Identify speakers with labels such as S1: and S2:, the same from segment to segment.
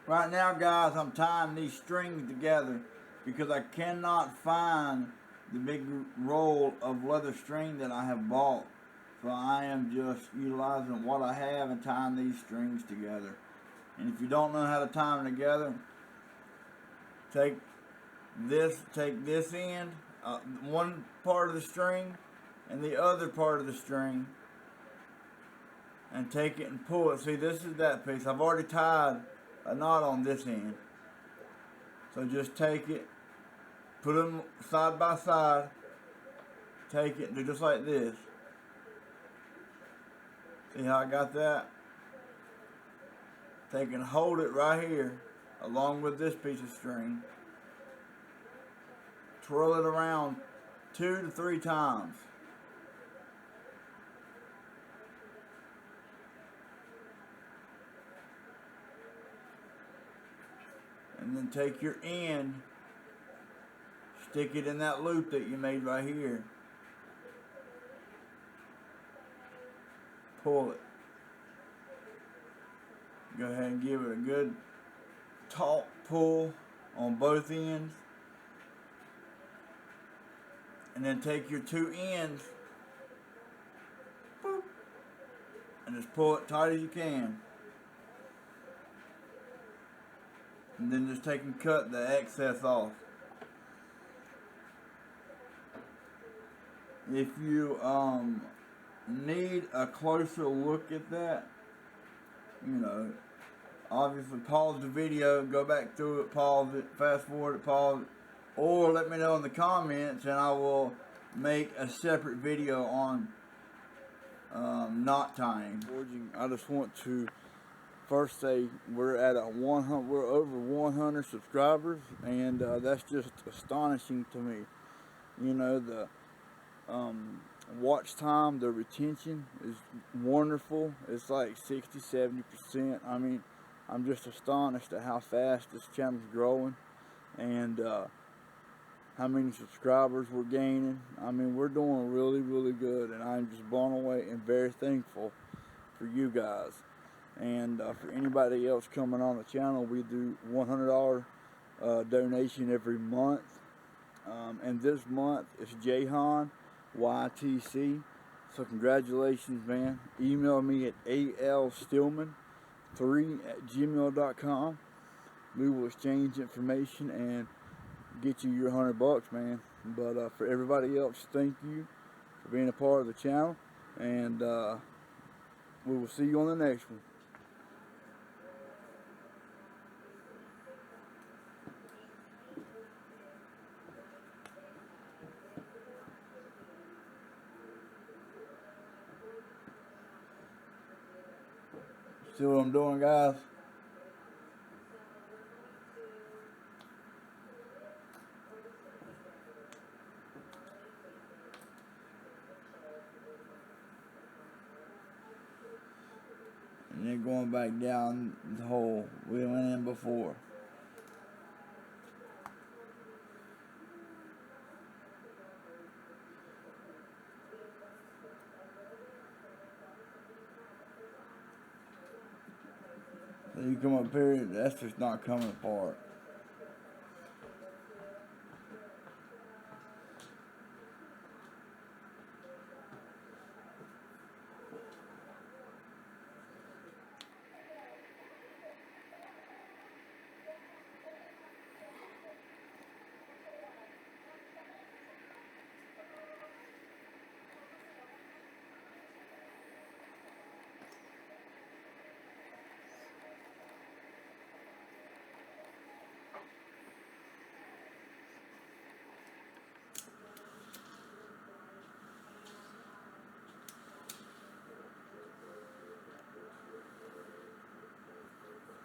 S1: Right now, guys, I'm tying these strings together because I cannot find the big roll of leather string that I have bought. So I am just utilizing what I have and tying these strings together. And if you don't know how to tie them together, take this end, one part of the string, and the other part of the string, and take it and pull it. See, this is that piece. I've already tied a knot on this end. So just take it, put them side by side, take it, and do just like this. See how I got that? Take and hold it right here, along with this piece of string. Twirl it around 2 to 3 times. And then take your end, stick it in that loop that you made right here. Pull it. Go ahead and give it a good taut pull on both ends. And then take your 2 ends, boop, and just pull it tight as you can. And then just take and cut the excess off. If you need a closer look at that, you know, obviously pause the video, go back through it, pause it, fast forward it, pause it, or let me know in the comments and I will make a separate video on knot tying. I just want to first say we're at we're over 100 subscribers, and that's just astonishing to me. You know, the watch time, the retention is wonderful. It's like 60-70%. I mean, I'm just astonished at how fast this channel's growing, and how many subscribers we're gaining. I mean, we're doing really, really good, and I'm just blown away and very thankful for you guys. And for anybody else coming on the channel, we do $100 donation every month. And this month is Jahan YTC. So congratulations, man. Email me at alstillman3@gmail.com. We will exchange information and get you your $100, man. But for everybody else, thank you for being a part of the channel, and we will see you on the next one. See what I'm doing, guys? And then going back down the hole we went in before. So you come up here, that's just not coming apart.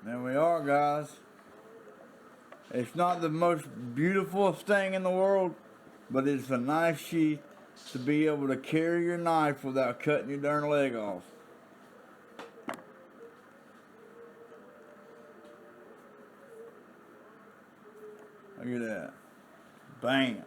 S1: There we are, guys. It's not the most beautiful thing in the world, but it's a nice sheath to be able to carry your knife without cutting your darn leg off. Look at that. Bam.